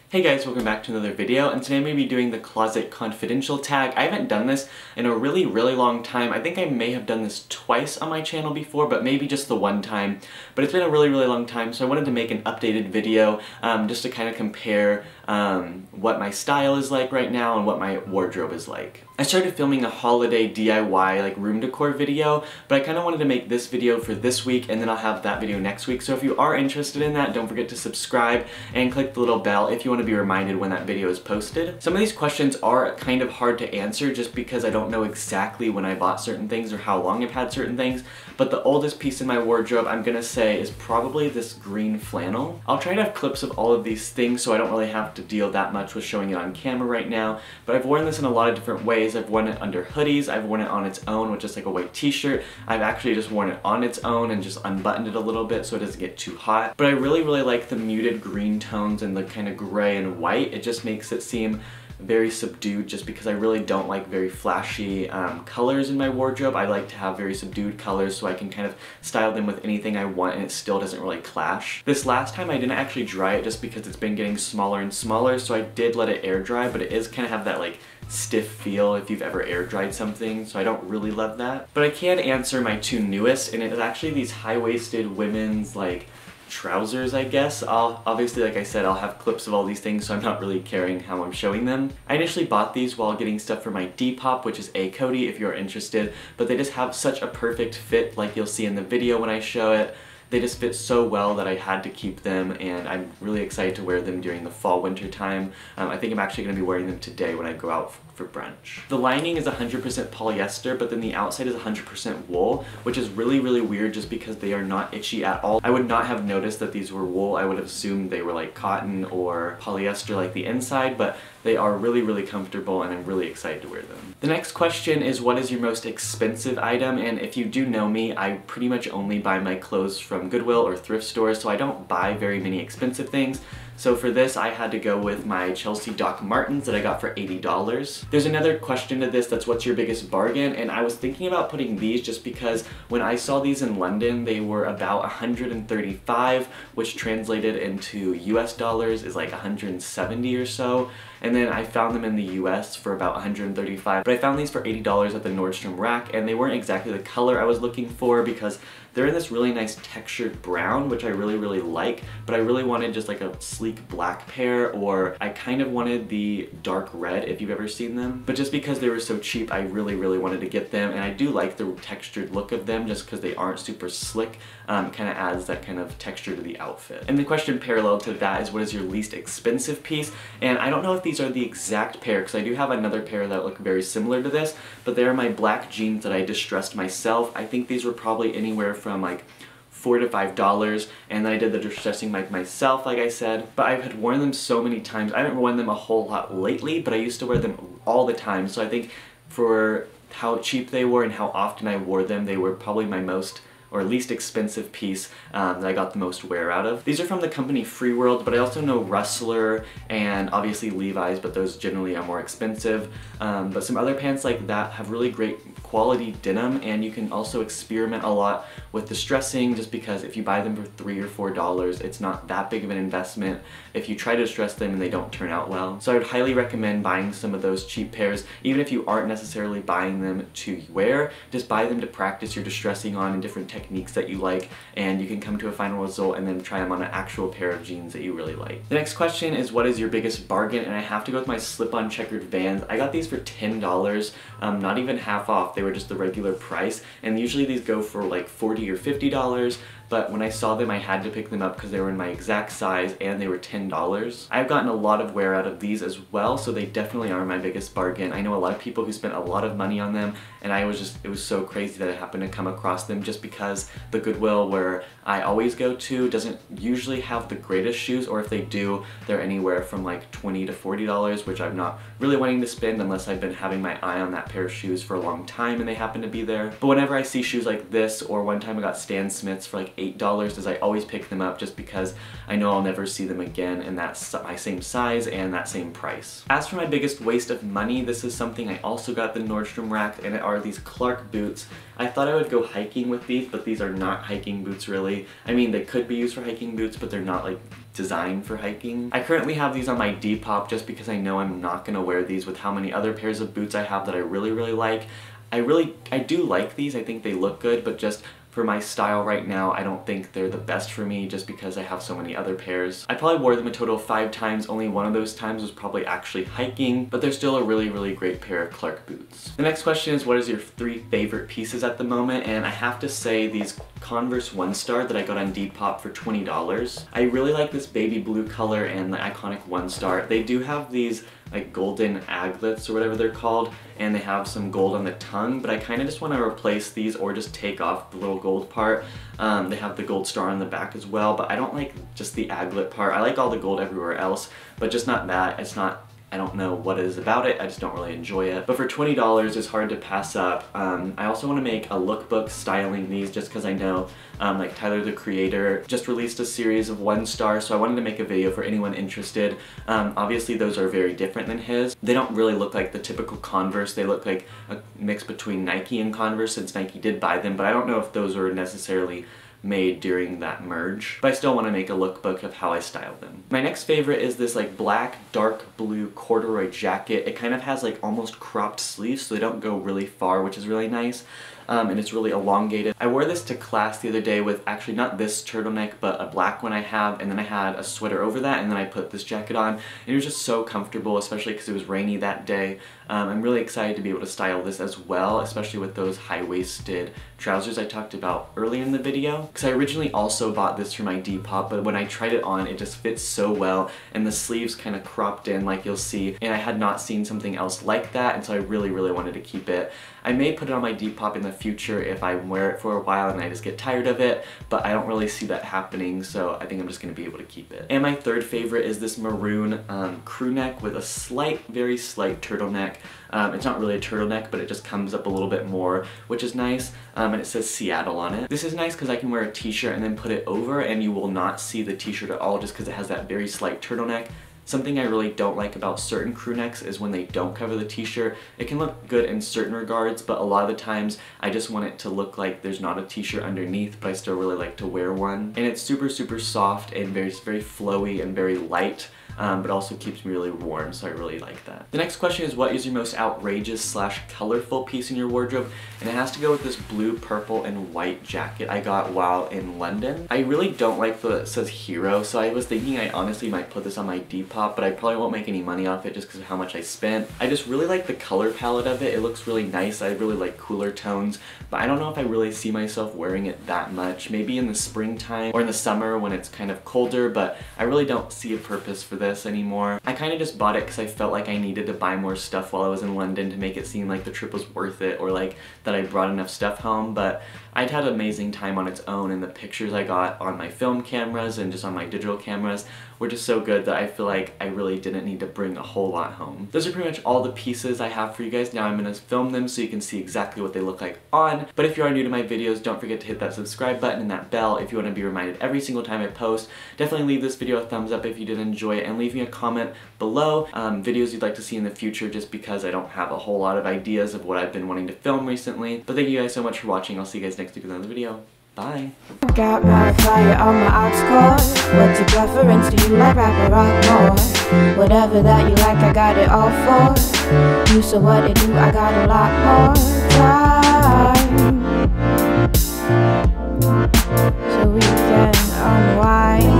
Hey guys, welcome back to another video, and today I'm going to be doing the closet confidential tag. I haven't done this in a really long time. I think I may have done this twice on my channel before, but maybe just the one time. But it's been a really long time, so I wanted to make an updated video just to kind of compare what my style is like right now and what my wardrobe is like. I started filming a holiday DIY like room decor video, but I kind of wanted to make this video for this week and then I'll have that video next week. So if you are interested in that, don't forget to subscribe and click the little bell if you want to be reminded when that video is posted. Some of these questions are kind of hard to answer just because I don't know exactly when I bought certain things or how long I've had certain things, but the oldest piece in my wardrobe I'm gonna say is probably this green flannel. I'll try to have clips of all of these things so I don't really have to deal that much with showing it on camera right now, but I've worn this in a lot of different ways. I've worn it under hoodies, I've worn it on its own with just like a white t-shirt, I've actually just worn it on its own and just unbuttoned it a little bit so it doesn't get too hot. But I really like the muted green tones and the kind of gray and white. It just makes it seem very subdued just because I really don't like very flashy colors in my wardrobe. I like to have very subdued colors so I can kind of style them with anything I want and it still doesn't really clash. This last time I didn't actually dry it just because it's been getting smaller and smaller, so I did let it air dry, but it is kind of have that like stiff feel if you've ever air dried something, so I don't really love that. But I can answer my two newest, and it's actually these high-waisted women's like trousers, I guess. Obviously, like I said, I'll have clips of all these things, so I'm not really caring how I'm showing them. I initially bought these while getting stuff for my depop, which is aycody if you're interested, but they just have such a perfect fit like you'll see in the video when I show it. They just fit so well that I had to keep them, and I'm really excited to wear them during the fall-winter time. I think I'm actually going to be wearing them today when I go out for brunch. The lining is 100% polyester, but then the outside is 100% wool, which is really weird just because they are not itchy at all. I would not have noticed that these were wool. I would have assumed they were like cotton or polyester like the inside, but they are really comfortable and I'm really excited to wear them. The next question is, what is your most expensive item? And if you do know me, I pretty much only buy my clothes from Goodwill or thrift stores, so I don't buy very many expensive things. So for this, I had to go with my Chelsea Doc Martens that I got for $80. There's another question to this that's what's your biggest bargain, and I was thinking about putting these just because when I saw these in London, they were about $135, which translated into US dollars is like 170 or so. And then I found them in the US for about 135, but I found these for $80 at the Nordstrom rack, and they weren't exactly the color I was looking for because they're in this really nice textured brown, which I really like, but I really wanted just like a sleek black pair, or I kind of wanted the dark red if you've ever seen them. But just because they were so cheap, I really wanted to get them, and I do like the textured look of them just because they aren't super slick. Kind of adds that kind of texture to the outfit. And the question parallel to that is, what is your least expensive piece? And I don't know if these are the exact pair, because I do have another pair that look very similar to this, but they are my black jeans that I distressed myself. I think these were probably anywhere from like $4 to $5, and then I did the distressing myself, like I said. But I had worn them so many times. I haven't worn them a whole lot lately, but I used to wear them all the time, so I think for how cheap they were and how often I wore them, they were probably my most or least expensive piece that I got the most wear out of. These are from the company Free World, but I also know Rustler and obviously Levi's, but those generally are more expensive. But some other pants like that have really great quality denim, and you can also experiment a lot with distressing just because if you buy them for $3 or $4, it's not that big of an investment if you try to distress them and they don't turn out well. So I would highly recommend buying some of those cheap pairs, even if you aren't necessarily buying them to wear. Just buy them to practice your distressing on and different techniques that you like, and you can come to a final result and then try them on an actual pair of jeans that you really like. The next question is, what is your biggest bargain? And I have to go with my slip-on checkered Vans. I got these for $10, not even half off. They were just the regular price, and usually these go for like $40 or $50, but when I saw them I had to pick them up because they were in my exact size and they were $10. I've gotten a lot of wear out of these as well, so they definitely are my biggest bargain. I know a lot of people who spent a lot of money on them, and it was so crazy that I happened to come across them just because the Goodwill where I always go to doesn't usually have the greatest shoes, or if they do, they're anywhere from like $20 to $40, which I'm not really wanting to spend unless I've been having my eye on that pair of shoes for a long time and they happen to be there. But whenever I see shoes like this, or one time I got Stan Smiths for like $8 as I always pick them up just because I know I'll never see them again in that my same size and that same price. As for my biggest waste of money, this is something I also got at the Nordstrom rack, and it are these Clark boots. I thought I would go hiking with these, but these are not hiking boots really. I mean, they could be used for hiking boots, but they're not like designed for hiking. I currently have these on my depop just because I know I'm not gonna wear these with how many other pairs of boots I have that I really like. I do like these, I think they look good, but just for my style right now, I don't think they're the best for me just because I have so many other pairs. I probably wore them a total of 5 times, only one of those times was probably actually hiking, but they're still a really great pair of Clark boots. The next question is, what is your 3 favorite pieces at the moment? And I have to say these Converse One Star that I got on Depop for $20. I really like this baby blue color and the iconic One Star. They do have these like golden aglets or whatever they're called, and they have some gold on the tongue, but I kind of just want to replace these or just take off the little gold part. They have the gold star on the back as well, but I don't like just the aglet part. I like all the gold everywhere else, but just not that. It's not, I don't know what it is about it, I just don't really enjoy it. But for $20, it's hard to pass up. I also want to make a lookbook styling these just because I know like Tyler the Creator just released a series of One Star, so I wanted to make a video for anyone interested. Obviously those are very different than his. They don't really look like the typical Converse. They look like a mix between Nike and Converse, since Nike did buy them, but I don't know if those were necessarily made during that merge, but I still want to make a lookbook of how I style them. My next favorite is this like black dark blue corduroy jacket. It kind of has like almost cropped sleeves, so they don't go really far, which is really nice. And it's really elongated. I wore this to class the other day with actually not this turtleneck, but a black one I have, and then I had a sweater over that, and then I put this jacket on, and it was just so comfortable, especially because it was rainy that day. I'm really excited to be able to style this as well, especially with those high-waisted trousers I talked about earlier in the video. Because I originally also bought this for my Depop, but when I tried it on, it just fits so well, and the sleeves kind of cropped in like you'll see, and I had not seen something else like that, and so I really wanted to keep it. I may put it on my Depop in the future if I wear it for a while and I just get tired of it, but I don't really see that happening, so I think I'm just going to be able to keep it. And my third favorite is this maroon crew neck with a very slight turtleneck. It's not really a turtleneck, but it just comes up a little bit more, which is nice, and it says Seattle on it. This is nice because I can wear a t-shirt and then put it over and you will not see the t-shirt at all just because it has that very slight turtleneck. Something I really don't like about certain crew necks is when they don't cover the t-shirt. It can look good in certain regards, but a lot of the times I just want it to look like there's not a t-shirt underneath, but I still really like to wear one. And it's super soft and very flowy and very light. But also keeps me really warm, so I really like that. The next question is, what is your most outrageous / colorful piece in your wardrobe? And it has to go with this blue, purple, and white jacket I got while in London. I really don't like that it says Hero, so I was thinking I honestly might put this on my Depop, but I probably won't make any money off it just because of how much I spent. I just really like the color palette of it. It looks really nice. I really like cooler tones, but I don't know if I really see myself wearing it that much. Maybe in the springtime or in the summer when it's kind of colder, but I really don't see a purpose for this anymore. I kind of just bought it because I felt like I needed to buy more stuff while I was in London to make it seem like the trip was worth it, or like that I brought enough stuff home, but I'd had an amazing time on its own, and the pictures I got on my film cameras and just on my digital cameras were just so good that I feel like I really didn't need to bring a whole lot home. Those are pretty much all the pieces I have for you guys. Now I'm going to film them so you can see exactly what they look like on. But if you are new to my videos, don't forget to hit that subscribe button and that bell if you want to be reminded every single time I post. Definitely leave this video a thumbs up if you did enjoy it, and leave me a comment below videos you'd like to see in the future, just because I don't have a whole lot of ideas of what I've been wanting to film recently. But thank you guys so much for watching. I'll see you guys next week with another video. Bye. Got my fire on my aux cord. What's your preference? Do you like rap or rock more? Whatever that you like, I got it all for you. So what it do? I got a lot more time, so we can unwind.